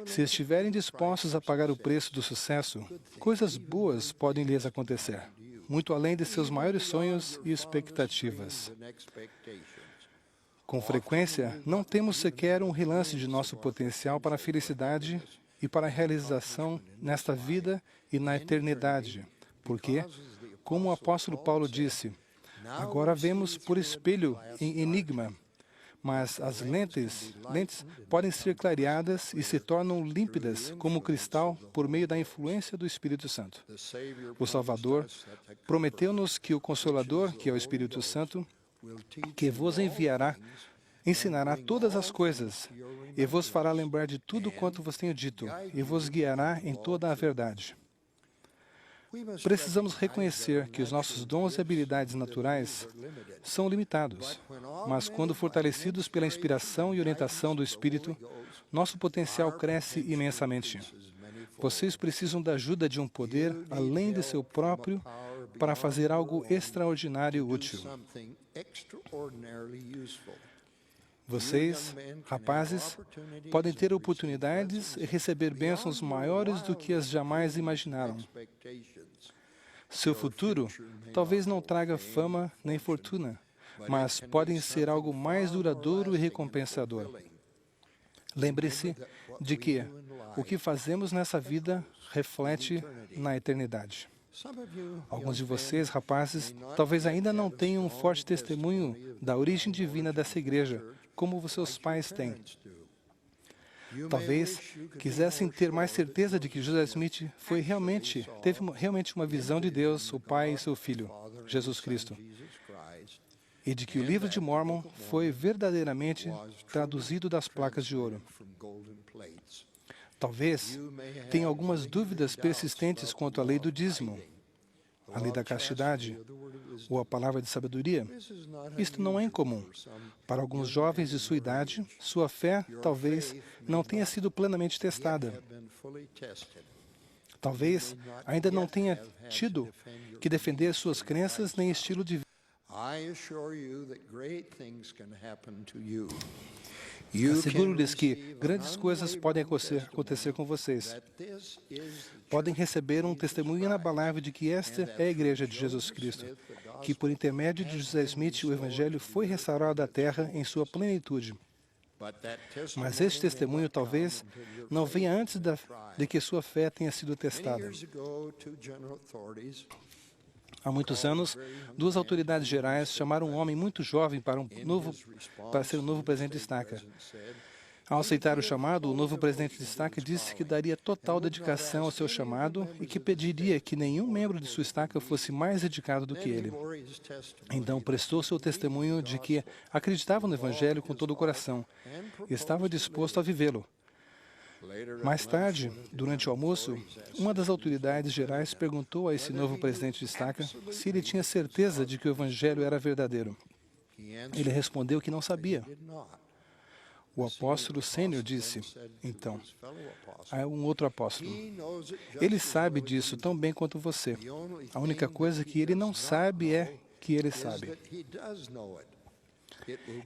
Se estiverem dispostos a pagar o preço do sucesso, coisas boas podem lhes acontecer, muito além de seus maiores sonhos e expectativas. Com frequência, não temos sequer um relance de nosso potencial para a felicidade e para a realização nesta vida e na eternidade, porque, como o apóstolo Paulo disse, agora vemos por espelho em enigma, mas as lentes podem ser clareadas e se tornam límpidas como cristal por meio da influência do Espírito Santo. O Salvador prometeu-nos que o Consolador, que é o Espírito Santo, que vos ensinará todas as coisas, e vos fará lembrar de tudo quanto vos tenho dito, e vos guiará em toda a verdade. Precisamos reconhecer que os nossos dons e habilidades naturais são limitados, mas quando fortalecidos pela inspiração e orientação do Espírito, nosso potencial cresce imensamente. Vocês precisam da ajuda de um poder além de seu próprio para fazer algo extraordinário e útil. Vocês, rapazes, podem ter oportunidades e receber bênçãos maiores do que as jamais imaginaram. Seu futuro talvez não traga fama nem fortuna, mas podem ser algo mais duradouro e recompensador. Lembre-se de que o que fazemos nessa vida reflete na eternidade. Alguns de vocês, rapazes, talvez ainda não tenham um forte testemunho da origem divina dessa igreja, como seus pais têm. Talvez quisessem ter mais certeza de que José Smith teve realmente uma visão de Deus, o Pai e seu Filho, Jesus Cristo, e de que o livro de Mórmon foi verdadeiramente traduzido das placas de ouro. Talvez tenha algumas dúvidas persistentes quanto à lei do dízimo, a lei da castidade ou a palavra de sabedoria. Isto não é incomum. Para alguns jovens de sua idade, sua fé talvez não tenha sido plenamente testada. Talvez ainda não tenha tido que defender suas crenças nem estilo de vida. Asseguro-lhes que grandes coisas podem acontecer com vocês. Podem receber um testemunho inabalável de que esta é a Igreja de Jesus Cristo, que por intermédio de José Smith o Evangelho foi restaurado à terra em sua plenitude. Mas este testemunho talvez não venha antes de que sua fé tenha sido testada. Há muitos anos, duas autoridades gerais chamaram um homem muito jovem para ser o novo presidente de estaca. Ao aceitar o chamado, o novo presidente de estaca disse que daria total dedicação ao seu chamado e que pediria que nenhum membro de sua estaca fosse mais dedicado do que ele. Então prestou seu testemunho de que acreditava no Evangelho com todo o coração e estava disposto a vivê-lo. Mais tarde, durante o almoço, uma das autoridades gerais perguntou a esse novo presidente de estaca se ele tinha certeza de que o Evangelho era verdadeiro. Ele respondeu que não sabia. O apóstolo sênior disse, então, a um outro apóstolo, ele sabe disso tão bem quanto você. A única coisa que ele não sabe é que ele sabe.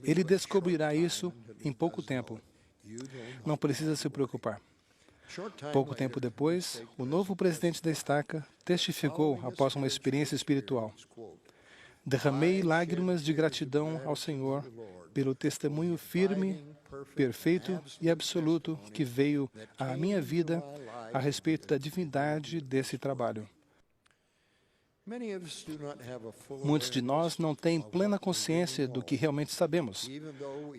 Ele descobrirá isso em pouco tempo. Não precisa se preocupar. Pouco tempo depois, o novo presidente da estaca testificou após uma experiência espiritual. Derramei lágrimas de gratidão ao Senhor pelo testemunho firme, perfeito e absoluto que veio à minha vida a respeito da divindade desse trabalho. Muitos de nós não têm plena consciência do que realmente sabemos.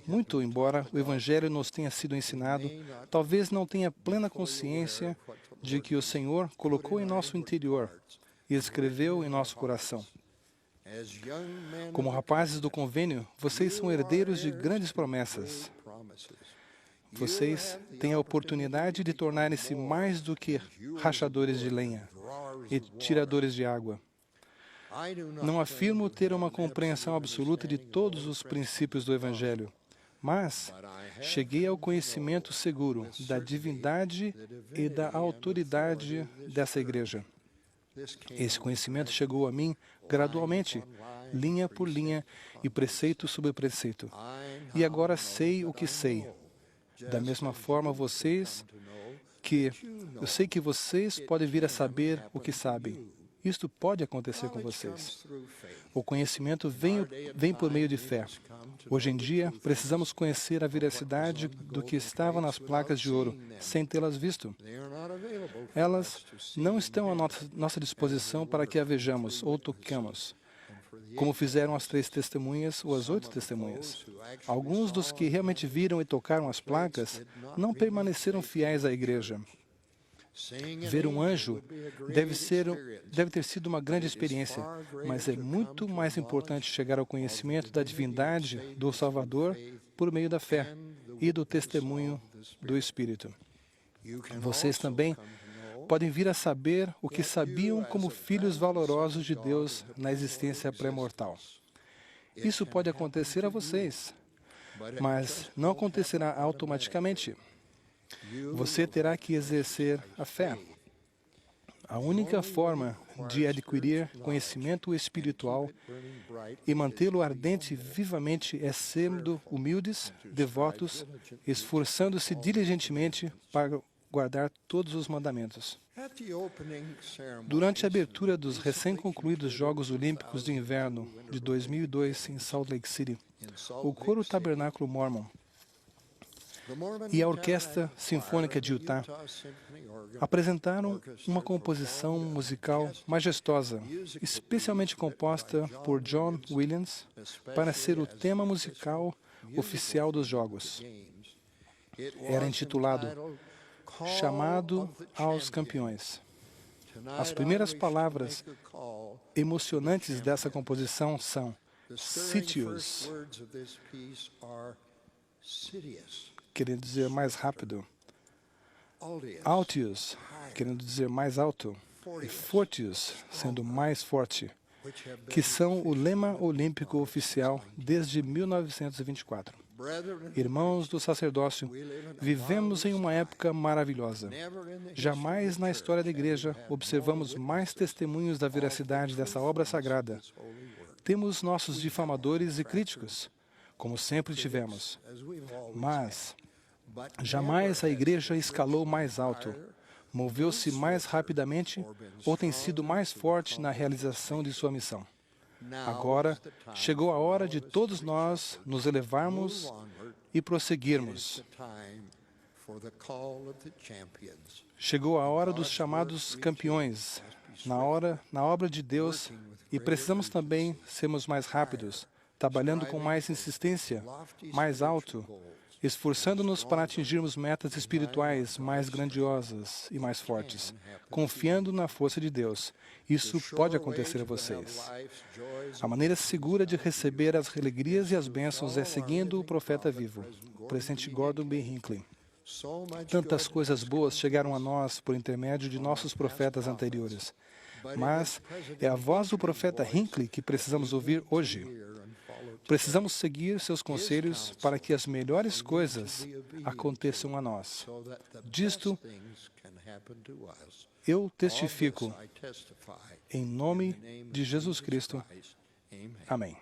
Muito embora o Evangelho nos tenha sido ensinado, talvez não tenha plena consciência de que o Senhor colocou em nosso interior e escreveu em nosso coração. Como rapazes do convênio, vocês são herdeiros de grandes promessas. Vocês têm a oportunidade de tornarem-se mais do que rachadores de lenha e tiradores de água. Não afirmo ter uma compreensão absoluta de todos os princípios do Evangelho, mas cheguei ao conhecimento seguro da divindade e da autoridade dessa igreja. Esse conhecimento chegou a mim gradualmente, linha por linha e preceito sobre preceito. E agora sei o que sei. Da mesma forma, vocês porque eu sei que vocês podem vir a saber o que sabem. Isto pode acontecer com vocês. O conhecimento vem por meio de fé. Hoje em dia, precisamos conhecer a veracidade do que estava nas placas de ouro, sem tê-las visto. Elas não estão à nossa disposição para que a vejamos ou toquemos, como fizeram as 3 testemunhas ou as 8 testemunhas. Alguns dos que realmente viram e tocaram as placas não permaneceram fiéis à igreja. Ver um anjo deve ter sido uma grande experiência, mas é muito mais importante chegar ao conhecimento da divindade do Salvador por meio da fé e do testemunho do Espírito. Vocês também podem vir a saber o que sabiam como filhos valorosos de Deus na existência pré-mortal. Isso pode acontecer a vocês, mas não acontecerá automaticamente. Você terá que exercer a fé. A única forma de adquirir conhecimento espiritual e mantê-lo ardente vivamente é sendo humildes, devotos, esforçando-se diligentemente para guardar todos os mandamentos. Durante a abertura dos recém-concluídos Jogos Olímpicos de Inverno de 2002 em Salt Lake City, o Coro Tabernáculo Mormon e a Orquestra Sinfônica de Utah apresentaram uma composição musical majestosa, especialmente composta por John Williams, para ser o tema musical oficial dos Jogos. Era intitulado Chamado aos Campeões. As primeiras palavras emocionantes dessa composição são Sitius, querendo dizer mais rápido, Altius, querendo dizer mais alto, e Fortius, sendo mais forte, que são o lema olímpico oficial desde 1924. Irmãos do sacerdócio, vivemos em uma época maravilhosa. Jamais na história da Igreja observamos mais testemunhos da veracidade dessa obra sagrada. Temos nossos difamadores e críticos, como sempre tivemos. Mas jamais a Igreja escalou mais alto, moveu-se mais rapidamente ou tem sido mais forte na realização de sua missão. Agora chegou a hora de todos nós nos elevarmos e prosseguirmos. Chegou a hora dos chamados campeões, na obra de Deus, e precisamos também sermos mais rápidos, trabalhando com mais insistência, mais alto, esforçando-nos para atingirmos metas espirituais mais grandiosas e mais fortes, confiando na força de Deus. Isso pode acontecer a vocês. A maneira segura de receber as alegrias e as bênçãos é seguindo o profeta vivo, o presidente Gordon B. Hinckley. Tantas coisas boas chegaram a nós por intermédio de nossos profetas anteriores, mas é a voz do profeta Hinckley que precisamos ouvir hoje. Precisamos seguir seus conselhos para que as melhores coisas aconteçam a nós. Disto, eu testifico em nome de Jesus Cristo. Amém.